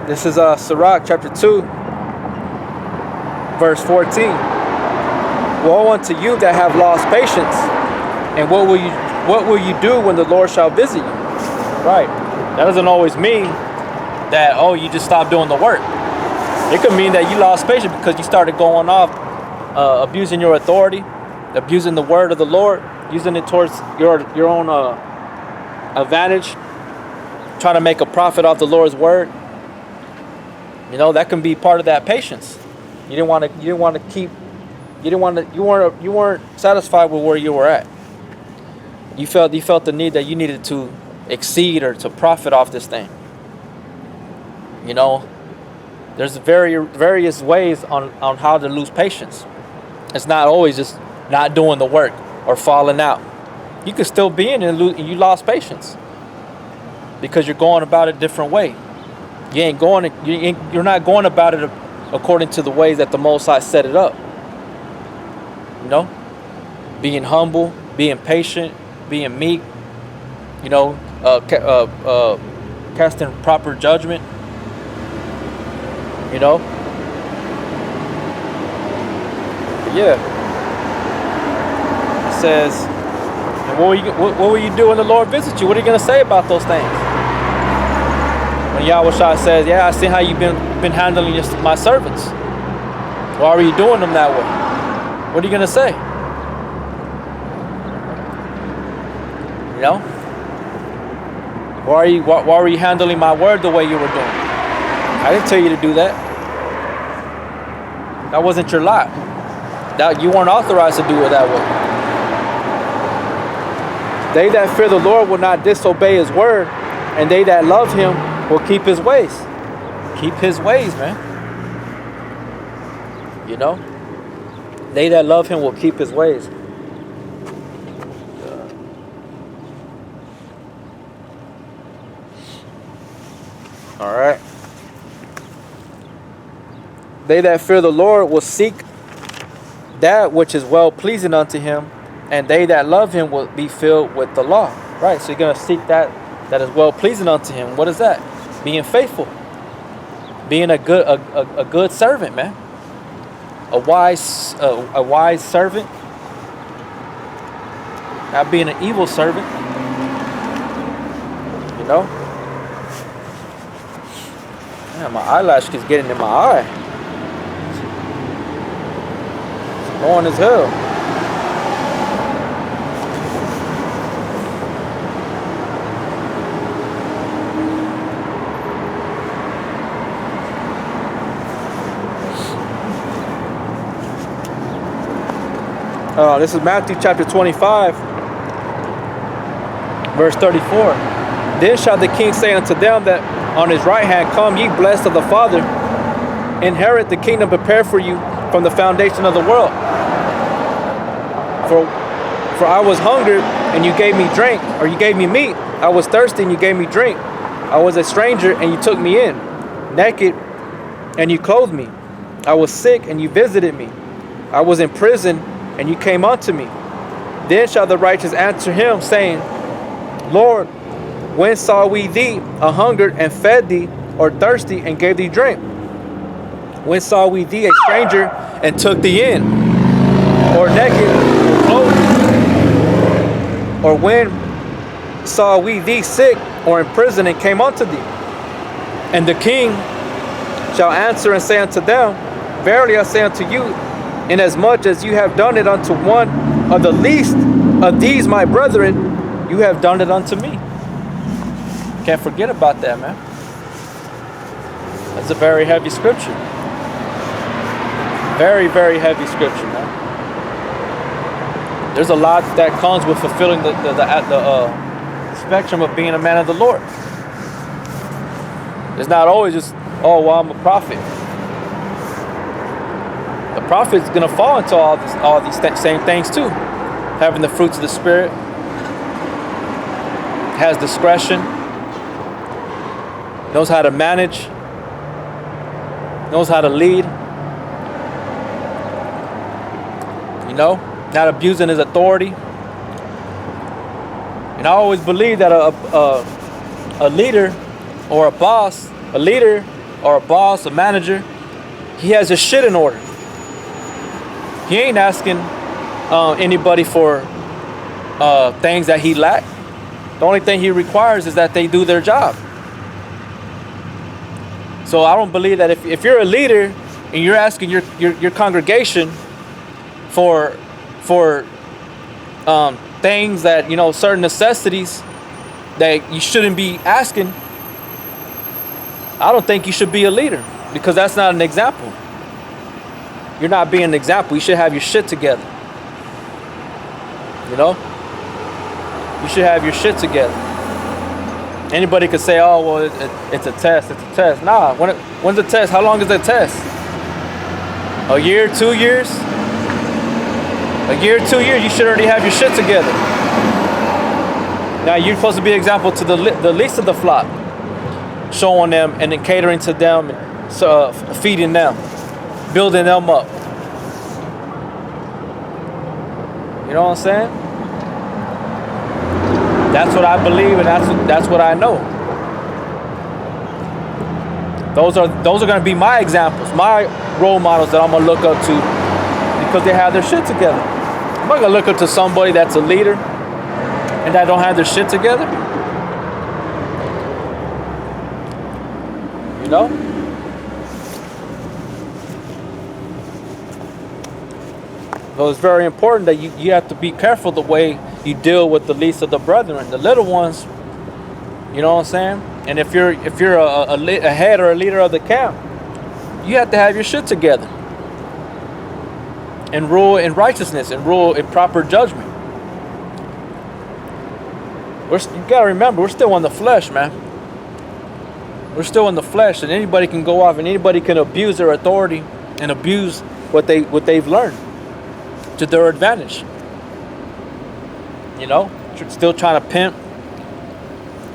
This is Sirach chapter 2, verse 14. Woe unto you that have lost patience, and what will you do when the Lord shall visit you? Right. That doesn't always mean that, oh, you just stopped doing the work. It could mean that you lost patience because you started going off, abusing your authority, abusing the word of the Lord, using it towards your own advantage, trying to make a profit off the Lord's word. You know, that can be part of that patience. You weren't satisfied with where you were at. You felt the need that you needed to exceed or to profit off this thing. You know, there's various ways on how to lose patience. It's not always just not doing the work or falling out. You could still be in and you lost patience because you're going about it a different way. You're not going about it according to the ways that the Most High set it up. You know, being humble, being patient, being meek. You know, casting proper judgment. You know. But yeah. It says, and what will you do when the Lord visits you? What are you going to say about those things? When Yahweh says, yeah, I see how you've been handling my servants. Why are you doing them that way? What are you going to say? You know? Why were you handling my word the way you were doing? I didn't tell you to do that. That wasn't your lot. That you weren't authorized to do it that way. They that fear the Lord will not disobey his word, and they that love him will keep his ways. Keep his ways, man. You know? They that love him will keep his ways. All right. They that fear the Lord will seek that which is well pleasing unto him, and they that love him will be filled with the law. Right. So you're gonna seek that is well pleasing unto him. What is that? Being faithful, being a good servant, man. A wise servant, not being an evil servant. You know. Man, my eyelash keeps getting in my eye. It's annoying as hell. This is Matthew chapter 25, verse 34. Then shall the king say unto them that on his right hand, come ye blessed of the Father, inherit the kingdom prepared for you from the foundation of the world. For I was hungered and you gave me drink, or you gave me meat. I was thirsty and you gave me drink. I was a stranger and you took me in, naked and you clothed me. I was sick and you visited me. I was in prison and you came unto me. Then shall the righteous answer him, saying, Lord, when saw we thee a hungered and fed thee, or thirsty and gave thee drink? When saw we thee a stranger and took thee in, or naked and clothed thee? Or when saw we thee sick or in prison and came unto thee? And the king shall answer and say unto them, Verily I say unto you, inasmuch as you have done it unto one of the least of these my brethren, you have done it unto me. Can't forget about that, man. That's a very heavy scripture. Very, very heavy scripture, man. There's a lot that comes with fulfilling the spectrum of being a man of the Lord. It's not always just, oh, well, I'm a prophet. The prophet's gonna fall into all these same things too. Having the fruits of the Spirit, has discretion, knows how to manage, knows how to lead. You know, not abusing his authority. And I always believe that a leader or a boss, a leader or a boss, a manager, he has his shit in order. He ain't asking anybody for things that he lack. The only thing he requires is that they do their job. So I don't believe that if you're a leader and you're asking your congregation for things that, you know, certain necessities that you shouldn't be asking, I don't think you should be a leader, because that's not an example. You're not being an example. You should have your shit together. You know? You should have your shit together. Anybody could say, oh, well, it's a test. It's a test. Nah, when's the test? How long is the test? A year, 2 years? A year, 2 years, you should already have your shit together. Now, you're supposed to be an example to the least of the flock, showing them and then catering to them, feeding them, building them up. You know what I'm saying? That's what I believe, and that's what I know. Those are going to be my examples, my role models that I'm going to look up to, because they have their shit together. I'm not going to look up to somebody that's a leader and that don't have their shit together. You know? So it's very important that you have to be careful the way you deal with the least of the brethren, the little ones. You know what I'm saying? And if you're a head or a leader of the camp, you have to have your shit together and rule in righteousness and rule in proper judgment. You gotta remember, we're still in the flesh, man. We're still in the flesh, and anybody can go off and anybody can abuse their authority and abuse what they've learned to their advantage. You know, still trying to pimp.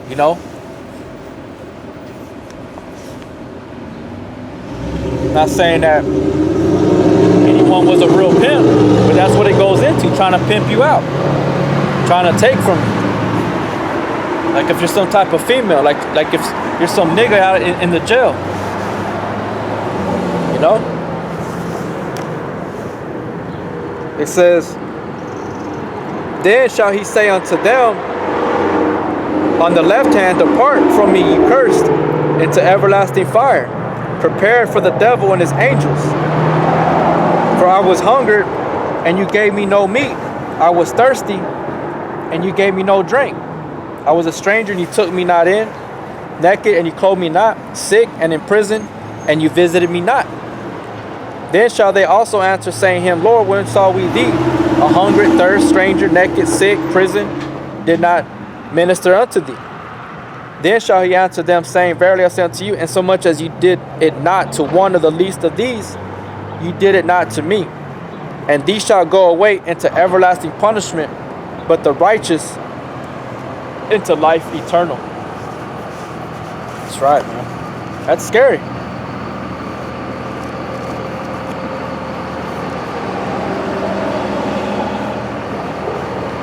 You know, not saying that anyone was a real pimp, but that's what it goes into, trying to pimp you out, trying to take from you. Like if you're some type of female, like if you're some nigga out in the jail, you know. It says, then shall he say unto them on the left hand, depart from me, ye cursed, into everlasting fire, prepared for the devil and his angels. For I was hungered, and you gave me no meat. I was thirsty, and you gave me no drink. I was a stranger, and you took me not in. Naked, and you clothed me not. Sick, and in prison, and you visited me not. Then shall they also answer, saying him, Lord, when saw we thee? A hungry, thirst, stranger, naked, sick, prison, did not minister unto thee. Then shall he answer them, saying, verily I say unto you, insomuch as you did it not to one of the least of these, you did it not to me. And these shall go away into everlasting punishment, but the righteous into life eternal. That's right, man. That's scary.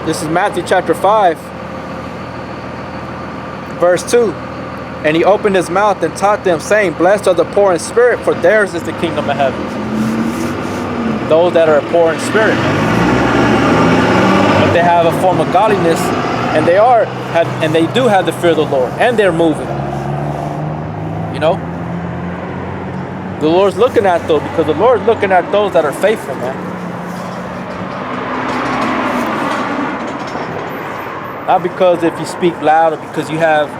This is Matthew chapter 5, verse 2. And he opened his mouth and taught them, saying, blessed are the poor in spirit, for theirs is the kingdom of heaven. Those that are poor in spirit, but they have a form of godliness, and they do have the fear of the Lord, and they're moving. You know, the Lord's looking at those, because the Lord's looking at those that are faithful, man. Not because if you speak loud, or because you have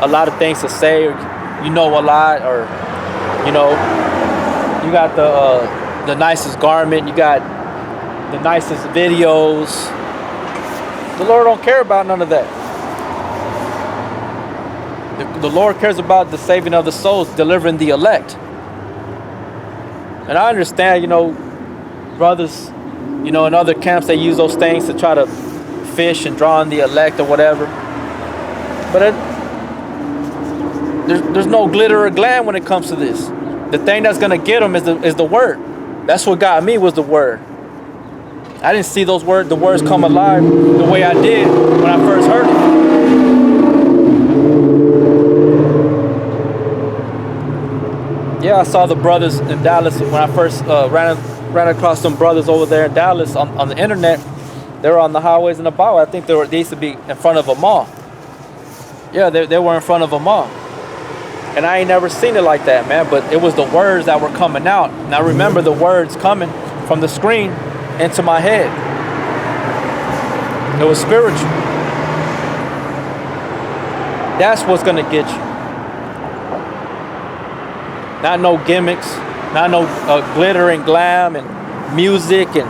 a lot of things to say, or you know a lot, or you know, you got the nicest garment, you got the nicest videos. The Lord don't care about none of that. The Lord cares about the saving of the souls, delivering the elect. And I understand, you know, brothers, you know, in other camps, they use those things to try to fish and draw in the elect or whatever. But there's no glitter or glam when it comes to this. The thing that's going to get them is the word. That's what got me, was the word. I didn't see the words come alive the way I did when I first heard it. Yeah, I saw the brothers in Dallas when I first ran across some brothers over there in Dallas on the internet. They were on the highways and the byway. I think they used to be in front of a mall. Yeah, they were in front of a mall. And I ain't never seen it like that, man. But it was the words that were coming out. And I remember the words coming from the screen into my head. It was spiritual. That's what's gonna get you. Not no gimmicks, not no glitter and glam and music and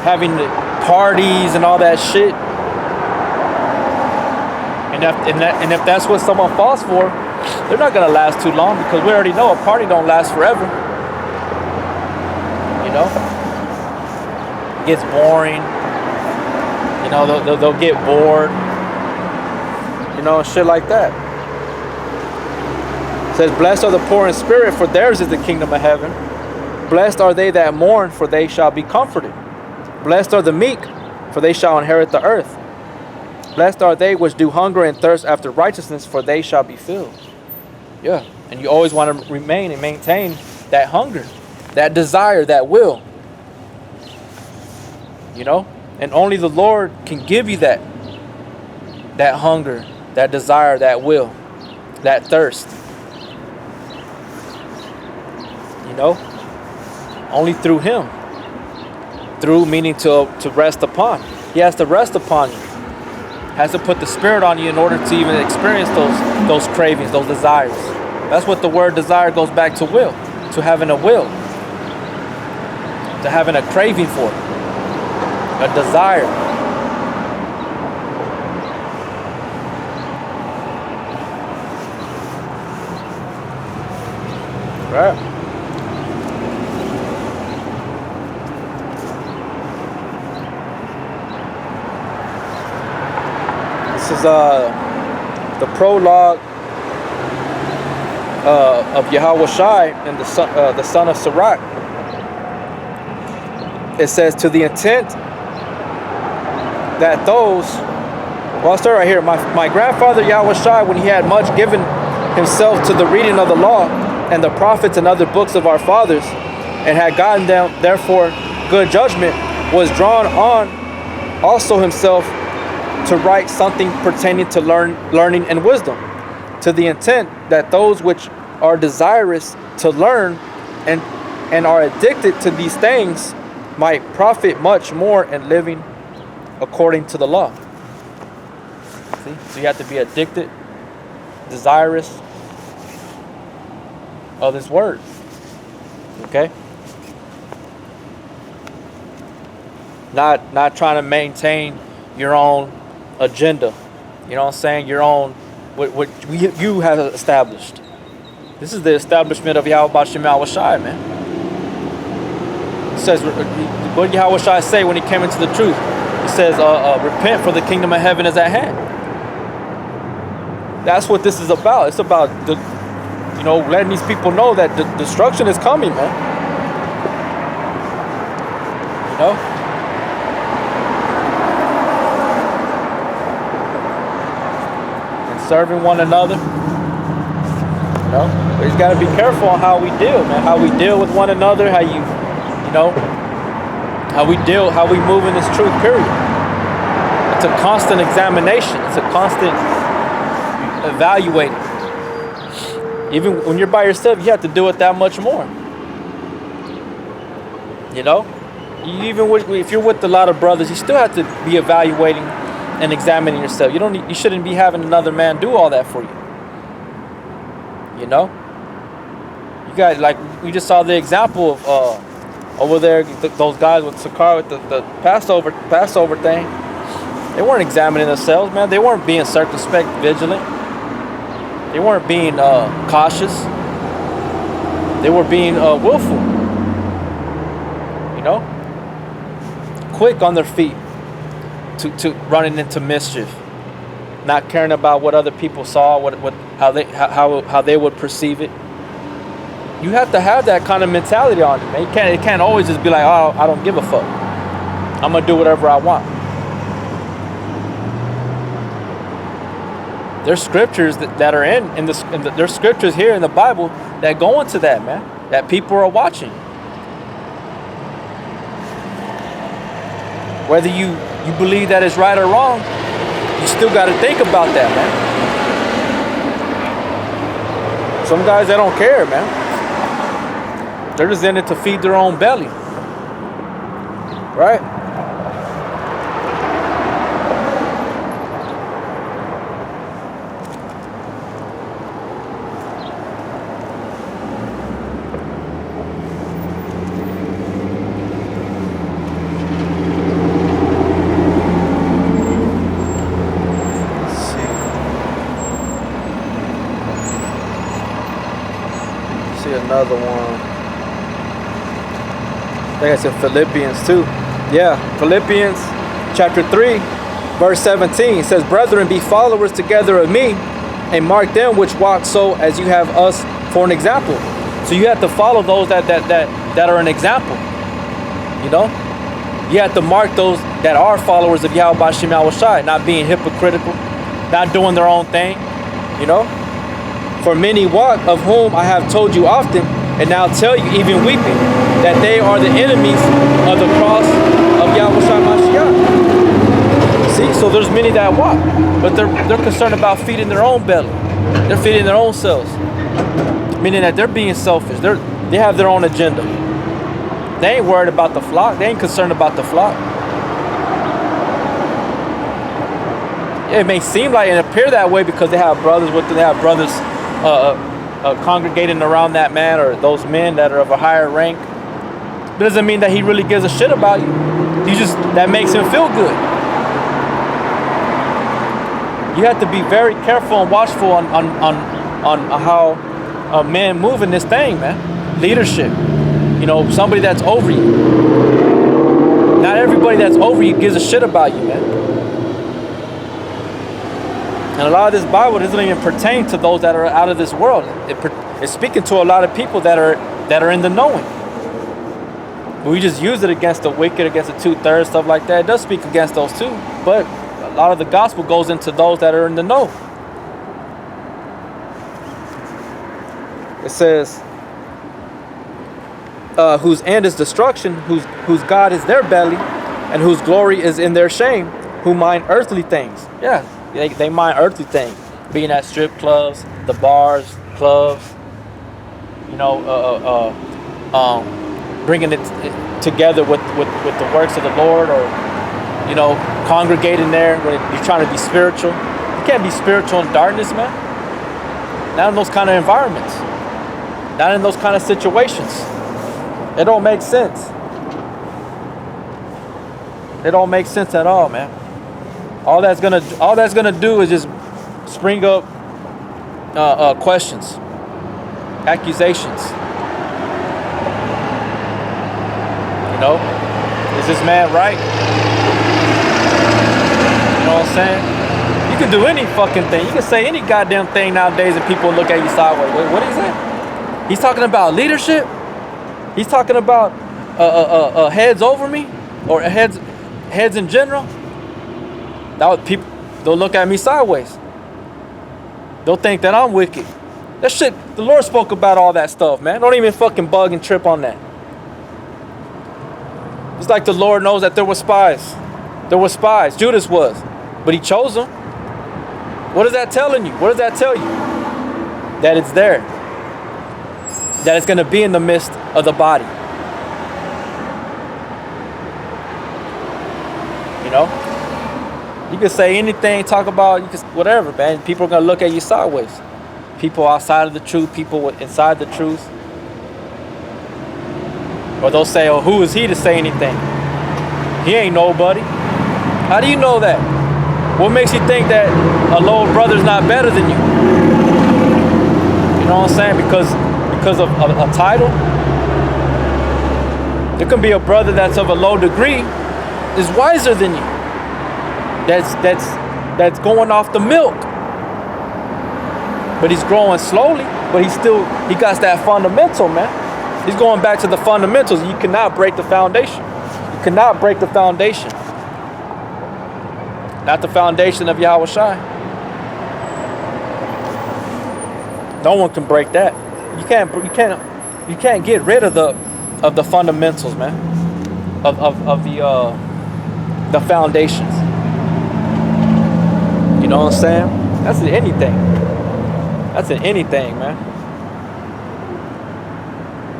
having the parties and all that shit. And if that's what someone falls for, they're not gonna last too long, because we already know a party don't last forever. You know, it gets boring. You know, they'll get bored. You know, shit like that. It says, blessed are the poor in spirit, for theirs is the kingdom of heaven. Blessed are they that mourn, for they shall be comforted. Blessed are the meek, for they shall inherit the earth. Blessed are they which do hunger and thirst after righteousness, for they shall be filled. Yeah, and you always want to remain and maintain that hunger, that desire, that will. You know, and only the Lord can give you that hunger, that desire, that will, that thirst. You know, only through Him. Through meaning to rest upon. He has to rest upon you. Has to put the Spirit on you in order to even experience those cravings, those desires. That's what the word desire goes back to will. To having a will. To having a craving for it. A desire. Right. This is the prologue of Yahweh Shai and the son of Sirach. It says, to the intent that those, well, I'll start right here. My grandfather Yahweh Shai, when he had much given himself to the reading of the law and the prophets and other books of our fathers, and had gotten them therefore good judgment, was drawn on also himself to write something pertaining to learning and wisdom, to the intent that those which are desirous to learn and are addicted to these things might profit much more in living according to the law. See? So you have to be addicted, desirous of this word. Okay? Not trying to maintain your own agenda. You know what I'm saying? Your own, what you have established. This is the establishment of Yahweh B'Shem Yahweh Shai, man. It says, what did Yahweh Shai say when he came into the truth? He says, repent, for the kingdom of heaven is at hand. That's what this is about. It's about letting these people know that the destruction is coming, man. You know? And serving one another. You know? We just got to be careful on how we deal, man. How we deal with one another. How how we move in this truth, period. It's a constant examination. It's a constant evaluating. Even when you're by yourself, you have to do it that much more. You know? If you're with a lot of brothers, you still have to be evaluating and examining yourself. You shouldn't be having another man do all that for you. You know? You guys, like, we just saw the example of over there, those guys with Sakar with the Passover thing. They weren't examining themselves, man. They weren't being circumspect, vigilant. They weren't being cautious. They were being willful. You know? Quick on their feet to running into mischief. Not caring about what other people saw, how they would perceive it. You have to have that kind of mentality on you, man. It can't always just be like, oh, I don't give a fuck. I'm gonna do whatever I want. There's scriptures that are there's scriptures here in the Bible that go into that, man. That people are watching. Whether you believe that it's right or wrong, you still got to think about that, man. Some guys, they don't care, man. They're just in it to feed their own belly. Right? Another one. I think it's in Philippians too. Yeah, Philippians chapter 3, verse 17 says, "Brethren, be followers together of me, and mark them which walk so as you have us for an example." So you have to follow those that are an example. You know, you have to mark those that are followers of Yahweh B'Shem Yahushai, not being hypocritical, not doing their own thing. You know. For many walk, of whom I have told you often, and now tell you, even weeping, that they are the enemies of the cross of Yahushua Mashiach. See, so there's many that walk, but they're concerned about feeding their own belly. They're feeding their own selves, meaning that they're being selfish. They have their own agenda. They ain't worried about the flock. They ain't concerned about the flock. It may seem like and appear that way because they have brothers with them. They have brothers congregating around that man or those men that are of a higher rank. It doesn't mean that he really gives a shit about you. That makes him feel good. You have to be very careful and watchful on how men move in this thing, man. Leadership. You know, somebody that's over you. Not everybody that's over you gives a shit about you, man. And a lot of this Bible doesn't even pertain to those that are out of this world. It's speaking to a lot of people that are in the knowing. But we just use it against the wicked, against the 2/3, stuff like that. It does speak against those too. But a lot of the gospel goes into those that are in the know. It says, whose end is destruction, whose God is their belly, and whose glory is in their shame, who mind earthly things. Yeah. They mind earthly things, being at strip clubs, the bars, clubs, you know, bringing it together with the works of the Lord, or, you know, congregating there when you're trying to be spiritual. You can't be spiritual in darkness, man. Not in those kind of environments. Not in those kind of situations. It don't make sense. It don't make sense at all, man. All that's gonna do is just spring up questions, accusations. You know, is this man right? You know what I'm saying? You can do any fucking thing. You can say any goddamn thing nowadays, and people look at you sideways. Wait, what is that? He's talking about leadership. He's talking about heads over me, or heads in general. They'll look at me sideways. They'll think that I'm wicked. That shit, the Lord spoke about all that stuff, man. Don't even fucking bug and trip on that. It's like the Lord knows that there were spies. There were spies. Judas was. But he chose them. What is that telling you? What does that tell you? That it's there. That it's going to be in the midst of the body. You know? You can say anything, talk about, whatever, man. People are going to look at you sideways. People outside of the truth, people inside the truth. Or they'll say, oh, who is he to say anything? He ain't nobody. How do you know that? What makes you think that a little brother's not better than you? You know what I'm saying? Because of a title? There can be a brother that's of a low degree, is wiser than you. That's going off the milk. But he's growing slowly, but he got that fundamental, man. He's going back to the fundamentals. You cannot break the foundation. You cannot break the foundation. Not the foundation of Yahushua. No one can break that. You can't get rid of the fundamentals, man. Of the foundations. You know what I'm saying? That's in anything. That's in anything, man.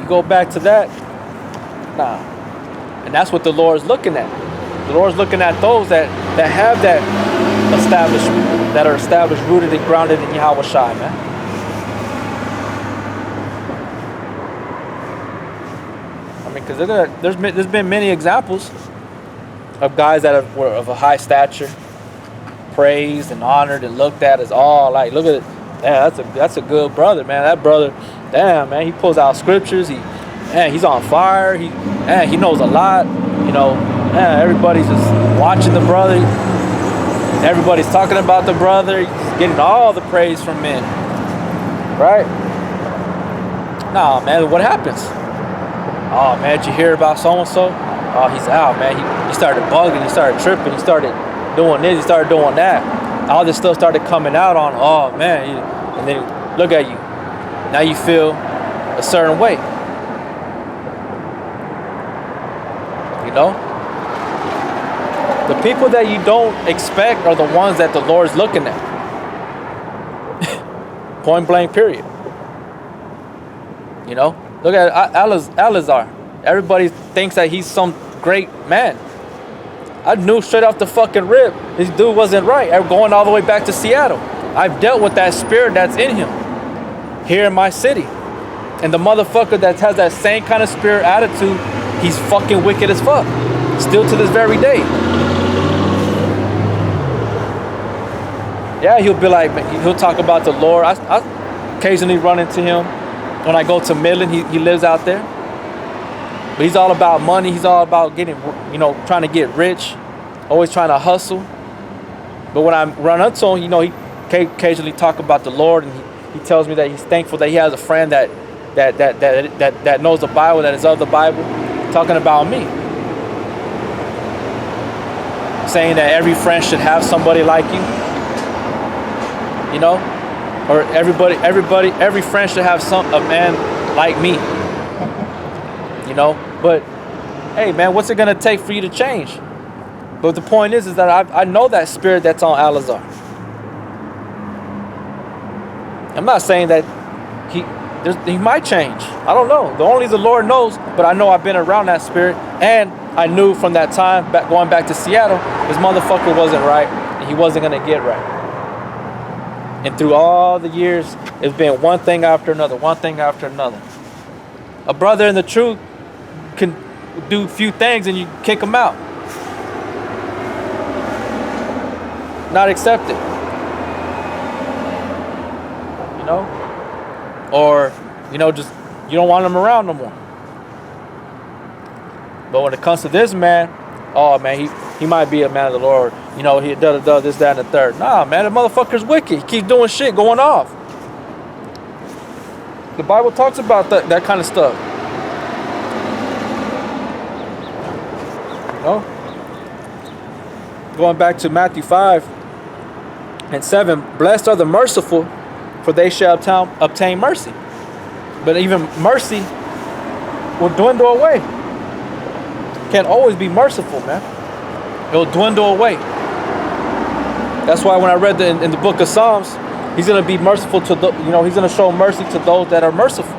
You go back to that, nah. And that's what the Lord's looking at. The Lord's looking at those that have that establishment, that are established, rooted and grounded in Yahweh Shai, man. I mean, because there's been many examples of guys that were of a high stature, praised and honored and looked at as all like, look at it, damn, that's a good brother, man. That brother, damn, man, he pulls out scriptures. He's on fire. He knows a lot. You know, everybody's just watching the brother. Everybody's talking about the brother. He's getting all the praise from men, right? Nah, man, what happens? Oh, man, did you hear about so-and-so? Oh, he's out, man. He started bugging. He started tripping. He started doing this. He started doing that. All this stuff started coming out on, oh, man. And then look at you. Now you feel a certain way. You know? The people that you don't expect are the ones that the Lord's looking at. Point blank, period. You know? Look at Eleazar. Everybody thinks that he's some great man. I knew straight off the fucking rip, this dude wasn't right. I'm going all the way back to Seattle. I've dealt with that spirit that's in him here in my city. And the motherfucker that has that same kind of spirit attitude, he's fucking wicked as fuck. Still to this very day. Yeah, he'll be like, he'll talk about the Lord. I occasionally run into him when I go to Midland. He lives out there. But he's all about money. He's all about getting, you know, trying to get rich. Always trying to hustle. But when I run into him, you know, he occasionally talk about the Lord. And he tells me that he's thankful that he has a friend that knows the Bible, that is of the Bible, talking about me. Saying that every friend should have somebody like you. You know? Or every friend should have a man like me. You know? But, hey, man, what's it going to take for you to change? But the point is that I know that spirit that's on Eleazar. I'm not saying that he might change. I don't know. Only the Lord knows. But I know I've been around that spirit. And I knew from that time, going back to Seattle, this motherfucker wasn't right. And he wasn't going to get right. And through all the years, it's been one thing after another, one thing after another. A brother in the truth can do a few things and you kick him out. Not accepted. You know? Or, you know, just, you don't want him around no more. But when it comes to this man, oh man, he might be a man of the Lord. You know, he da this, that, and the third. Nah, man, the motherfucker's wicked. He keeps doing shit, going off. The Bible talks about that kind of stuff. You know? Going back to Matthew 5:7, blessed are the merciful, for they shall obtain mercy. But even mercy will dwindle away. Can't always be merciful, man. It'll dwindle away. That's why when I read in the book of Psalms, he's going to be merciful to he's going to show mercy to those that are merciful.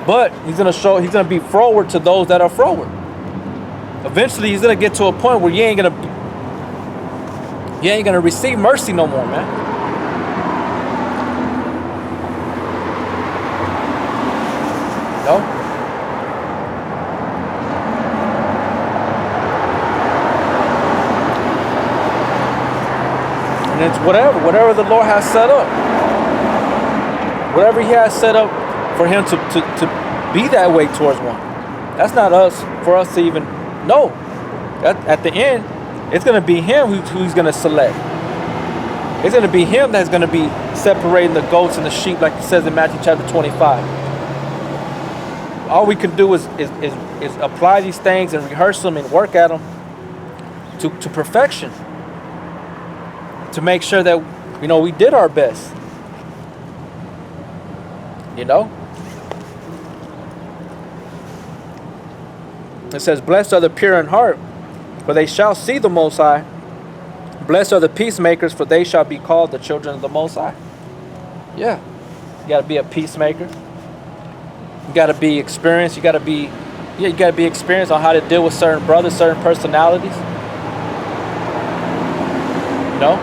But he's going to be froward to those that are froward. Eventually, he's going to get to a point where you ain't going to receive mercy no more, man. No? And it's whatever the Lord has set up. Whatever he has set up for him to be that way towards one. That's not for us to even know. At the end, it's going to be him who's going to select. It's going to be him that's going to be separating the goats and the sheep, like it says in Matthew chapter 25. All we can do is apply these things and rehearse them and work at them to perfection. To make sure that, we did our best. You know? It says, blessed are the pure in heart, for they shall see the Most High. Blessed are the peacemakers, for they shall be called the children of the Most High. Yeah. You got to be a peacemaker. You got to be experienced. You got to be experienced on how to deal with certain brothers, certain personalities. You know?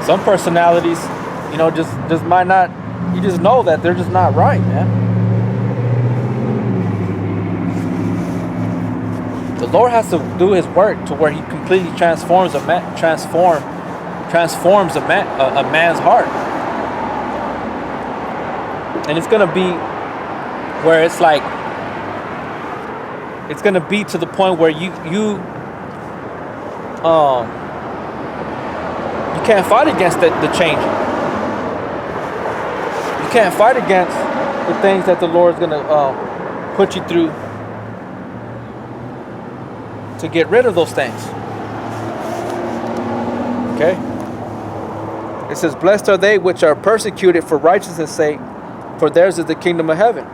Some personalities, you know, just might not, you just know that they're just not right, man. The Lord has to do His work to where He completely transforms a man's heart, and it's gonna be where it's like it's gonna be to the point where you can't fight against the change. You can't fight against the things that the Lord's gonna put you through to get rid of those things. Okay? It says, blessed are they which are persecuted for righteousness' sake, for theirs is the kingdom of heaven.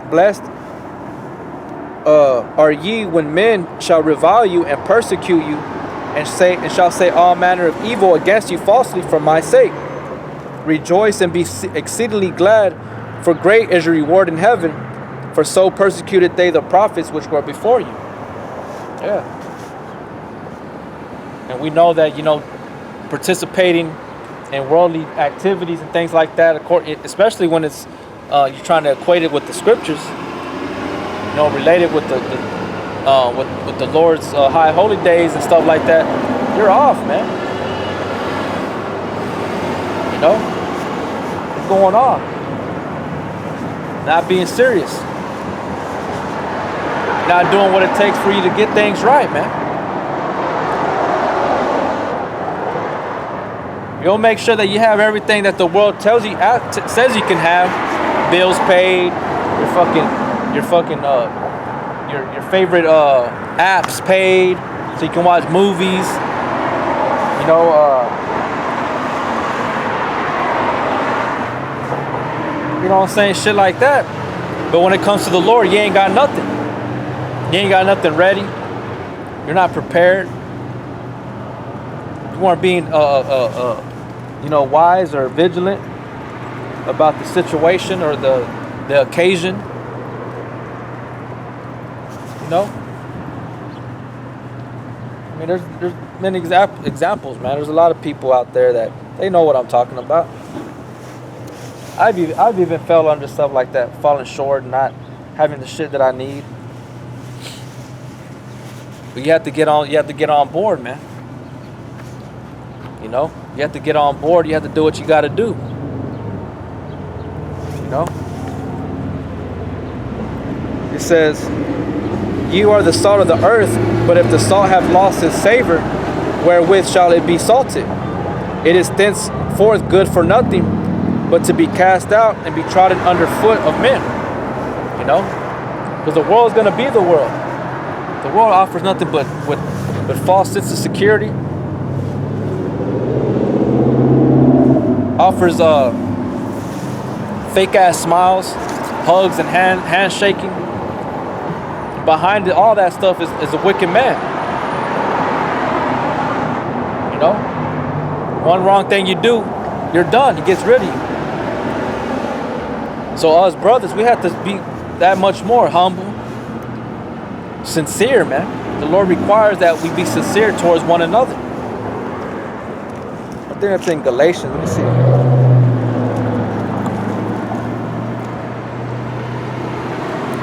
Blessed are ye when men shall revile you and persecute you, and shall say all manner of evil against you falsely for my sake. Rejoice and be exceedingly glad, for great is your reward in heaven, for so persecuted they the prophets which were before you. Yeah. And we know that, you know, participating in worldly activities and things like that, especially when it's you're trying to equate it with the scriptures, you know, related with the Lord's high holy days and stuff like that, you're off, man. You know, what's going on? Not being serious. Not doing what it takes for you to get things right, man. You'll make sure that you have everything that the world tells you, says you can have. Bills paid, your favorite apps paid, so you can watch movies. You know, you know what I'm saying? Shit like that. But when it comes to the Lord, you ain't got nothing. You ain't got nothing ready. You're not prepared. You weren't being, you know, wise or vigilant about the situation or the occasion. You know. I mean, there's many examples, man. There's a lot of people out there that they know what I'm talking about. I've even fell under stuff like that, falling short, not having the shit that I need. But you have to get on board, man. You know, you have to get on board. You have to do what you got to do. You know. It says, "You are the salt of the earth, but if the salt have lost its savor, wherewith shall it be salted? It is thenceforth good for nothing, but to be cast out and be trodden under foot of men." You know, because the world is going to be the world. The world offers nothing but false sense of security. Offers fake ass smiles, hugs, and handshaking. Behind it, all that stuff is a wicked man. You know, one wrong thing you do, you're done. He gets rid of you. So us brothers, we have to be that much more humble. Sincere, man. The Lord requires that we be sincere towards one another. I think that's in Galatians. Let me see.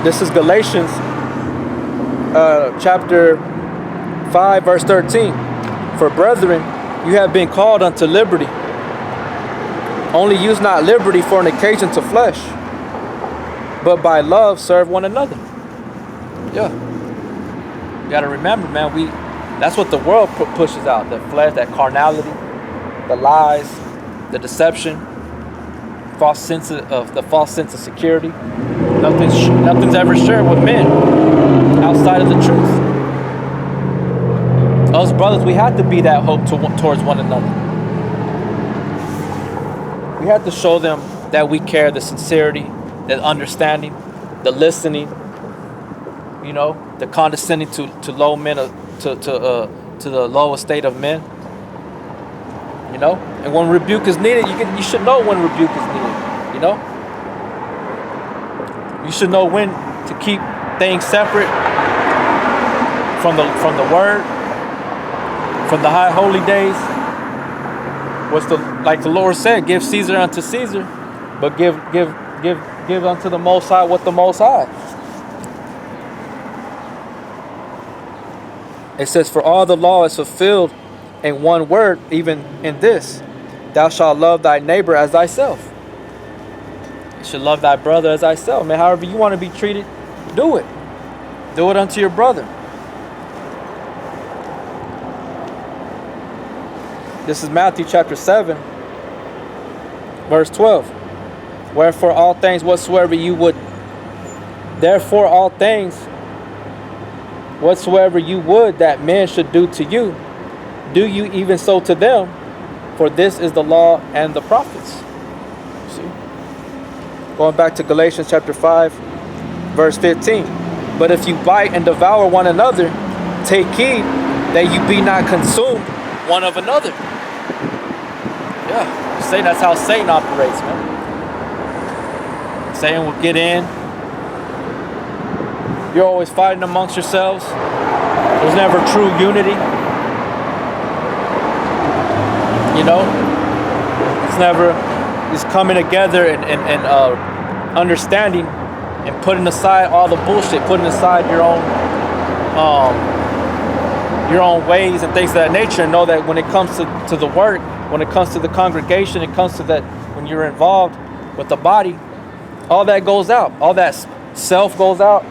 This is Galatians chapter 5, verse 13. For brethren, you have been called unto liberty. Only use not liberty for an occasion to flesh, but by love serve one another. Yeah. You gotta remember, man, that's what the world pushes out. The flesh, that carnality, the lies, the deception, the false sense of security. Nothing's ever shared with men outside of the truth. Us brothers, we have to be that hope towards one another. We have to show them that we care, the sincerity, the understanding, the listening, the condescending to low men, to the low estate of men. And when rebuke is needed, you should know when rebuke is needed. You should know when to keep things separate from the word, from the high holy days. Like the Lord said, give Caesar unto Caesar, but give unto the Most High what the Most High. It says, for all the law is fulfilled in one word, even in this: thou shalt love thy neighbor as thyself. You should love thy brother as thyself. Man, however you want to be treated, do it. Do it unto your brother. This is Matthew chapter 7, verse 12. Wherefore all things whatsoever you would that men should do to you, do you even so to them, for this is the law and the prophets. See? Going back to Galatians chapter 5, verse 15. But if you bite and devour one another, take heed that you be not consumed one of another. Yeah, say that's how Satan operates, man. Satan will get in. You're always fighting amongst yourselves. There's never true unity. It's never just coming together and understanding and putting aside all the bullshit, putting aside your own ways and things of that nature, and know that when it comes to the work, when it comes to the congregation, it comes to that when you're involved with the body, all that goes out. All that self goes out.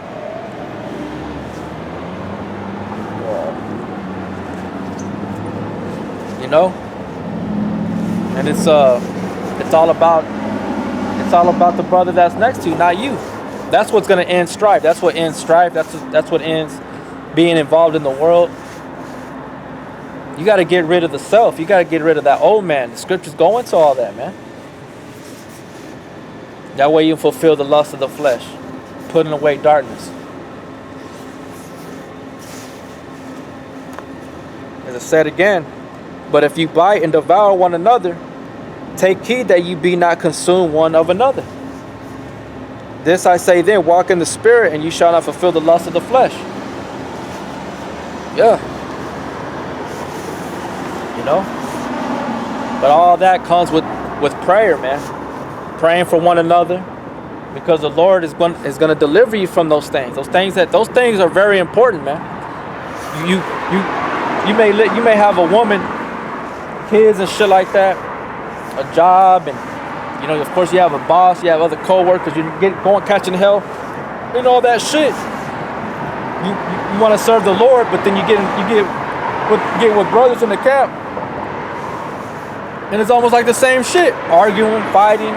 And it's all about the brother that's next to you, not you. That's what's gonna end strife. That's what ends strife. That's what ends being involved in the world. You got to get rid of the self. You got to get rid of that old man. The scriptures go into all that, man. That way you fulfill the lust of the flesh, putting away darkness. As I said again, but if you bite and devour one another, take heed that you be not consumed one of another. This I say then, walk in the spirit, and you shall not fulfill the lust of the flesh. Yeah. But all that comes with prayer, man. Praying for one another, because the Lord is going to deliver you from those things. Those things are very important, man. You may have a woman, kids and shit like that, a job, and of course you have a boss, you have other co-workers, you going catching hell, all that shit. You want to serve the Lord, but then you get with brothers in the camp, and it's almost like the same shit, arguing, fighting,